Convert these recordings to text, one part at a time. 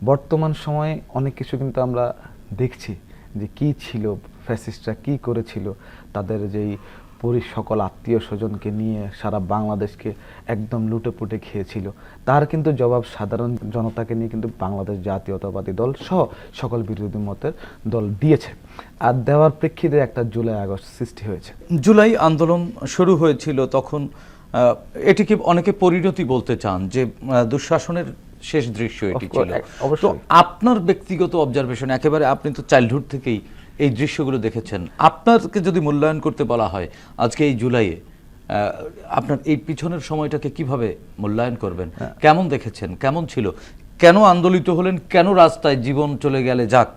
বর্তমান সময়ে অনেক কিছু কিন্তু আমরা দেখছি যে কি ছিল, ফ্যাসিস্টরা কি করেছিল, তাদের যেই সকল আত্মীয় স্বজনকে নিয়ে সারা বাংলাদেশকে একদম লুটেপুটে খেয়েছিল, তার কিন্তু জবাব সাধারণ জনতাকে নিয়ে কিন্তু বাংলাদেশ জাতীয়তাবাদী দল সহ সকল বিরোধী মতের দল দিয়েছে। আর দেওয়ার প্রেক্ষিতে একটা জুলাই আগস্ট সৃষ্টি হয়েছে। জুলাই আন্দোলন শুরু হয়েছিল তখন এটিকে অনেকে পরিণতি বলতে চান যে দুঃশাসনের শেষ দৃশ্য এটি ছিল। তো আপনার ব্যক্তিগত অবজারভেশন, একেবারে আপনি তো চাইল্ডহুড থেকেই এই দৃশ্যগুলো দেখেছেন, আপনাকে যদি মূল্যায়ন করতে বলা হয় আজকে এই জুলাইয়ে, আপনার এই পিছনের সময়টাকে কিভাবে মূল্যায়ন করবেন? কেমন দেখেছেন, কেমন ছিল, কেন আন্দোলিত হলেন, কেন রাস্তায় জীবন চলে গেলে যাক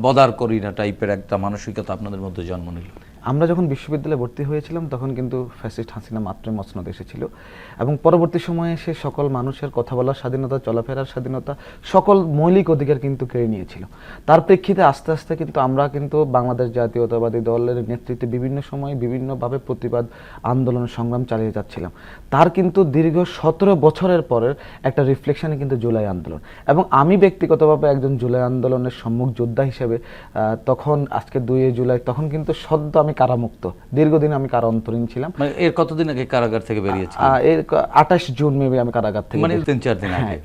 বদার করি না টাইপের একটা মানসিকতা আপনাদের মধ্যে জন্ম নিল? আমরা যখন বিশ্ববিদ্যালয়ে ভর্তি হয়েছিলাম তখন কিন্তু ফ্যাসিস্ট হাসিনা মাত্রই মসনদ এসেছিল এবং পরবর্তী সময়ে সে সকল মানুষের কথা বলার স্বাধীনতা, চলাফেরার স্বাধীনতা, সকল মৌলিক অধিকার কিন্তু কেড়ে নিয়েছিল। তার প্রেক্ষিতে আস্তে আস্তে কিন্তু আমরা কিন্তু বাংলাদেশ জাতীয়তাবাদী দলের নেতৃত্বে বিভিন্ন সময় বিভিন্নভাবে প্রতিবাদ আন্দোলন সংগ্রাম চালিয়ে যাচ্ছিলাম। তার কিন্তু দীর্ঘ 17 বছরের পরের একটা রিফ্লেকশনে কিন্তু জুলাই আন্দোলন, এবং আমি ব্যক্তিগতভাবে একজন জুলাই আন্দোলনের সম্মুখ যোদ্ধা হিসেবে তখন আজকে 2 জুলাই তখন কিন্তু সদ্য আমি কারামুক্ত, দীর্ঘদিন আমি কারা অন্তরীণ ছিলাম। মানে এর কতদিন আগে কারাগার থেকে বেরিয়েছি? এর 28 জুন মেবি আমি কারাগার থেকে, মানে 3-4 দিন আগে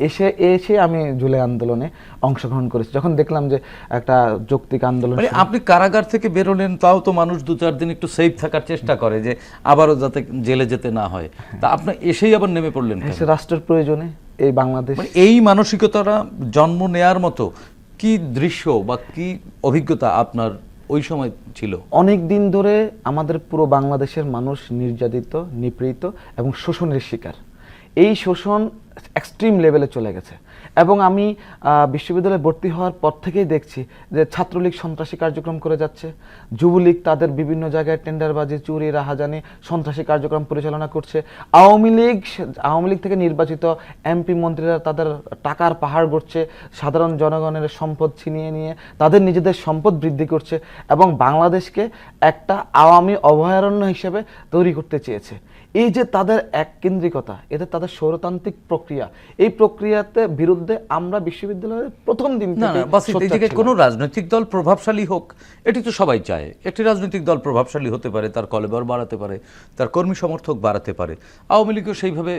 এসে আমি জুলাই আন্দোলনে অংশগ্রহণ করেছি। যখন দেখলাম যে একটা যৌক্তিক আন্দোলন, মানে আপনি কারাগার থেকে বেরোলেন, তাও তো মানুষ 2-4 দিন একটু সেফ থাকার চেষ্টা করে যে আবারও যাতে জেলে যেতে না হয়, তা আপনি এসেই আবার নেমে পড়লেন রাষ্ট্রের প্রয়োজনে এই বাংলাদেশ। এই মানসিকতাটা জন্ম নেয়ার মতো কি দৃশ্য বা কি অভিজ্ঞতা আপনার ওই সময় ছিল? অনেক দিন ধরে আমাদের পুরো বাংলাদেশের মানুষ নির্যাতিত, নিপীড়িত এবং শোষণের শিকার। এই শোষণ এক্সট্রিম লেভেলে চলে গেছে এবং আমি বিশ্ববিদ্যালয়ে ভর্তি হওয়ার পর থেকেই দেখছি যে ছাত্রলীগ সন্ত্রাসী কার্যক্রম করে যাচ্ছে, যুবলীগ তাদের বিভিন্ন জায়গায় টেন্ডারবাজি, চুরি, রাহাজানি, সন্ত্রাসী কার্যক্রম পরিচালনা করছে। আওয়ামী লীগ থেকে নির্বাচিত এমপি মন্ত্রীরা তাদের টাকার পাহাড় গড়ছে, সাধারণ জনগণের সম্পদ ছিনিয়ে নিয়ে তাদের নিজেদের সম্পদ বৃদ্ধি করছে এবং বাংলাদেশকে একটা আওয়ামী অভয়ারণ্য হিসেবে তৈরি করতে চেয়েছে। এই যে তাদের এককেন্দ্রিকতা, এতে তাদের স্বৈরতান্ত্রিক প্রক্রিয়া, এই প্রক্রিয়াতে বিরুদ্ধে আমরা বিশ্ববিদ্যালয়ের প্রথম দিন থেকে কোনো রাজনৈতিক দল প্রভাবশালী হোক এটি তো সবাই চায়। একটি রাজনৈতিক দল প্রভাবশালী হতে পারে, তার কলেবর বাড়াতে পারে, তার কর্মী সমর্থক বাড়াতে পারে। আওয়ামী লীগও সেইভাবে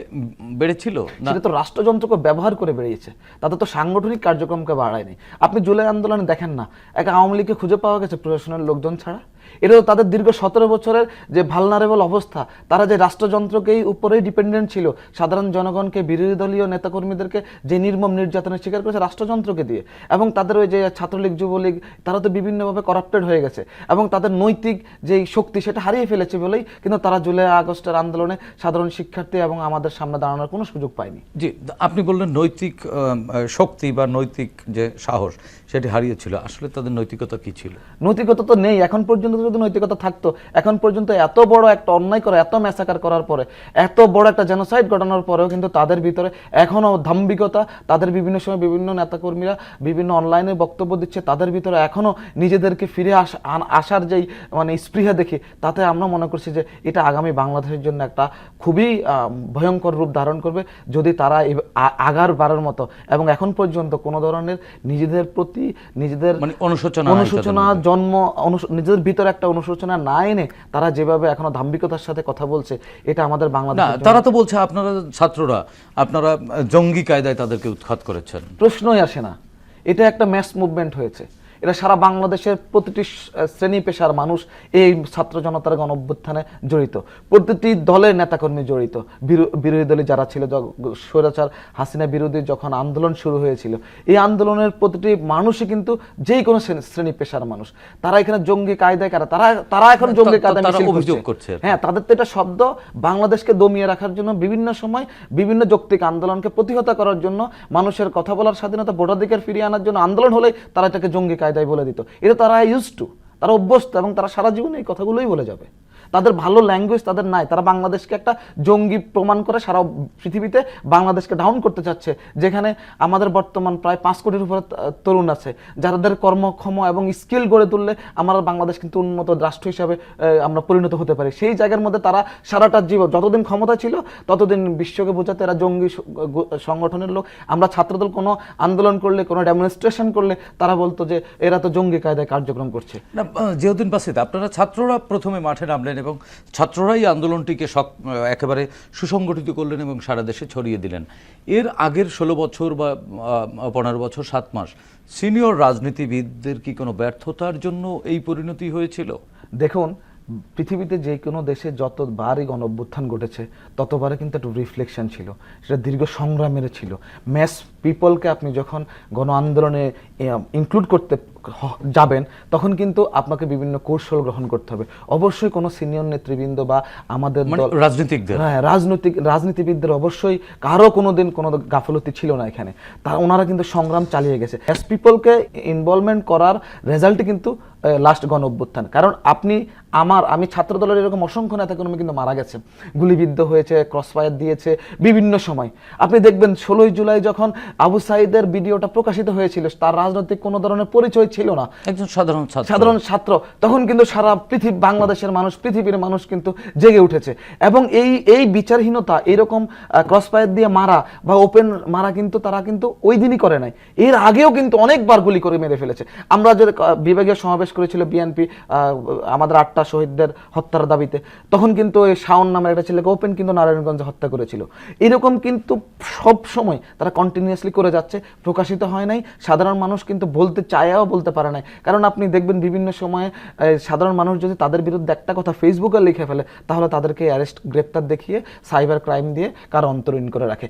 বেড়েছিল না? সেটা তো রাষ্ট্রযন্ত্রকে ব্যবহার করে বেরিয়েছে, তাদের তো সাংগঠনিক কার্যক্রমকে বাড়ায়নি। আপনি জুলাই আন্দোলনে দেখেন না, এক আওয়ামী লীগকে খুঁজে পাওয়া গেছে প্রশাসনের লোকজন ছাড়া। এটা তো তাদের দীর্ঘ 17 বছরের যে ভালনারেবল অবস্থা, তারা যে রাষ্ট্রযন্ত্রকেই উপরেই ডিপেন্ডেন্ট ছিল, সাধারণ জনগণকে, বিরোধী দলীয় নেতাকর্মীদেরকে যে নির্মম নির্যাতনের শিকার করেছে রাষ্ট্রযন্ত্রকে দিয়ে, এবং তাদের ওই যে ছাত্রলীগ, যুবলীগ, তারা তো বিভিন্নভাবে করাপ্টেড হয়ে গেছে এবং তাদের নৈতিক যেই শক্তি সেটা হারিয়ে ফেলেছে বলেই কিন্তু তারা জুলাই আগস্টের আন্দোলনে সাধারণ শিক্ষার্থী এবং আমাদের সামনে দাঁড়ানোর কোনো সুযোগ পায়নি। জি, আপনি বললেন নৈতিক শক্তি বা নৈতিক যে সাহস সেটি হারিয়েছিল। আসলে তাদের নৈতিকতা কি ছিল? নৈতিকতা তো নেই এখন পর্যন্ত। যদি নৈতিকতা থাকতো, এখন পর্যন্ত এত বড় একটা অন্যায় করে, এত ম্যাসাকার করার পরে, এত বড় একটা জেনোসাইড ঘটানোর পরেও কিন্তু তাদের ভিতরে এখনো দাম্ভিকতা, তাদের বিভিন্ন সময় বিভিন্ন নেতাকর্মীরা বিভিন্ন অনলাইনে বক্তব্য দিচ্ছে, তাদের ভিতরে এখনো নিজেদেরকে ফিরে আসার যেই মানে স্পৃহা দেখি, তাতে আমরা মনে করছি যে এটা আগামী বাংলাদেশের জন্য একটা খুবই ভয়ঙ্কর রূপ ধারণ করবে যদি তারা আগার বারের মতো এবং এখন পর্যন্ত কোনো ধরনের নিজেদের প্রতি নিজেদের মানে অনুশোচনা নিজেদের ভিতরে একটা অনুশোচনা না এনে তারা যেভাবে এখনো দাম্ভিকতার সাথে কথা বলছে, এটা আমাদের বাংলাদেশ। তারা তো বলছে আপনারা ছাত্ররা আপনারা জঙ্গি কায়দায় তাদেরকে উৎখাত করেছেন। প্রশ্নই আসে না। এটা একটা ম্যাস মুভমেন্ট হয়েছে। এটা সারা বাংলাদেশের প্রতিটি শ্রেণী পেশার মানুষ এই ছাত্র জনতার গণ অভ্যুত্থানে জড়িত, প্রতিটি দলের নেতাকর্মী জড়িত। বিরোধী দলে যারা ছিল, স্বৈরাচার হাসিনা বিরোধী যখন আন্দোলন শুরু হয়েছিল, এই আন্দোলনের প্রতিটি মানুষই কিন্তু যেই কোনো শ্রেণী পেশার মানুষ। তারা এখানে জঙ্গি কায়দায় তারা এখন জঙ্গি কায়দায় অভিযোগ করছে। হ্যাঁ, তাদের তো এটা শব্দ বাংলাদেশকে দমিয়ে রাখার জন্য, বিভিন্ন সময় বিভিন্ন যৌক্তিক আন্দোলনকে প্রতিহত করার জন্য, মানুষের কথা বলার স্বাধীনতা, ভোটাধিকার ফিরিয়ে আনার জন্য আন্দোলন হলে তারা এটাকে জঙ্গি কায়দায় বলে দিত। এটা তারা ইউজ টু, তারা অভ্যস্ত এবং তারা সারা জীবনে এই কথাগুলোই বলে যাবে। তাদের ভালো ল্যাঙ্গুয়েজ তাদের নাই, তারা বাংলাদেশকে একটা জঙ্গি প্রমাণ করে সারা পৃথিবীতে বাংলাদেশকে ডাউন করতে চাচ্ছে, যেখানে আমাদের বর্তমান প্রায় 5 কোটির উপরে তরুণ আছে যাদের কর্মক্ষম এবং স্কিল গড়ে তুললে আমরা বাংলাদেশ কিন্তু উন্নত রাষ্ট্র হিসাবে আমরা পরিণত হতে পারি। সেই জায়গার মধ্যে তারা সারাটা জীবন যতদিন ক্ষমতা ছিল ততদিন বিশ্বকে বোঝাতে এরা জঙ্গি সংগঠনের লোক। আমরা ছাত্রদল কোনো আন্দোলন করলে, কোনো ডেমনস্ট্রেশন করলে তারা বলতো যে এরা তো জঙ্গি কায়দায় কার্যক্রম করছে। না, জিয়াউদ্দিন বাসিত, আপনারা ছাত্ররা প্রথমে মাঠে নামলেন এবং ছাত্ররাই আন্দোলনটিকে একেবারে সুসংগঠিত করলেন এবং সারা দেশে ছড়িয়ে দিলেন। এর আগের 16 বছর বা 15 বছর 7 মাস সিনিয়র রাজনীতিবিদদের কি কোনো ব্যর্থতার জন্য এই পরিণতি হয়েছিল? দেখুন, পৃথিবীতে যে কোনো দেশে যতবারই গণ অভ্যুত্থান ঘটেছে ততবারে কিন্তু একটা রিফ্লেকশন ছিল, সেটা দীর্ঘ সংগ্রামের ছিল। ম্যাস পিপলকে আপনি যখন গণ আন্দোলনে ইনক্লুড করতে যাবেন তখন কিন্তু আপনাকে বিভিন্ন কৌশল গ্রহণ করতে হবে। অবশ্যই কোনো সিনিয়র নেতৃবৃন্দ বা আমাদের রাজনীতিকদের, হ্যাঁ রাজনীতিবিদদের অবশ্যই কারো কোনোদিন কোনো গাফলতি ছিল না এখানে, ওনারা কিন্তু সংগ্রাম চালিয়ে গেছে। ম্যাস পিপলকে ইনভলভমেন্ট করার রেজাল্টই কিন্তু লাস্ট গণ অভ্যুত্থান। কারণ আমি ছাত্র দলের এরকম অসংখ্য নেতাকর্মী কিন্তু মারা গেছে, গুলিবিদ্ধ হয়েছে, ক্রসফায়ার দিয়েছে বিভিন্ন সময়। আপনি দেখবেন 16 জুলাই যখন আবু সাইদের ভিডিওটা প্রকাশিত হয়েছিল, তার রাজনৈতিক কোনো ধরনের পরিচয় ছিল না, একজন সাধারণ ছাত্র। তখন কিন্তু সারা বাংলাদেশের মানুষ, পৃথিবীর মানুষ কিন্তু জেগে উঠেছে। এবং এই বিচারহীনতা, এরকম ক্রসফায়ার দিয়ে মারা বা ওপেন মারা কিন্তু তারা কিন্তু ওই দিনই করে নাই, এর আগেও কিন্তু অনেকবার গুলি করে মেরে ফেলেছে। আমরা যে বিভাগীয় সমাবেশ করেছিল বিএনপি আমাদের 8টা শহীদদের হত্যার দাবিতে, তখন কিন্তু ওই শাওন নামের একটা ছেলেকে ওপেন কিন্তু নারায়ণগঞ্জে হত্যা করেছিল। এরকম কিন্তু সব সময় তারা কন্টিনিউয়াসলি করে যাচ্ছে, প্রকাশিত হয় নাই, সাধারণ মানুষ কিন্তু বলতে চায়ও বলতে পারে নাই। কারণ আপনি দেখবেন বিভিন্ন সময়ে সাধারণ মানুষ যদি তাদের বিরুদ্ধে একটা কথা ফেসবুকে লিখে ফেলে তাহলে তাদেরকে অ্যারেস্ট, গ্রেপ্তার দেখিয়ে সাইবার ক্রাইম দিয়ে কারো অন্তরীণ করে রাখে।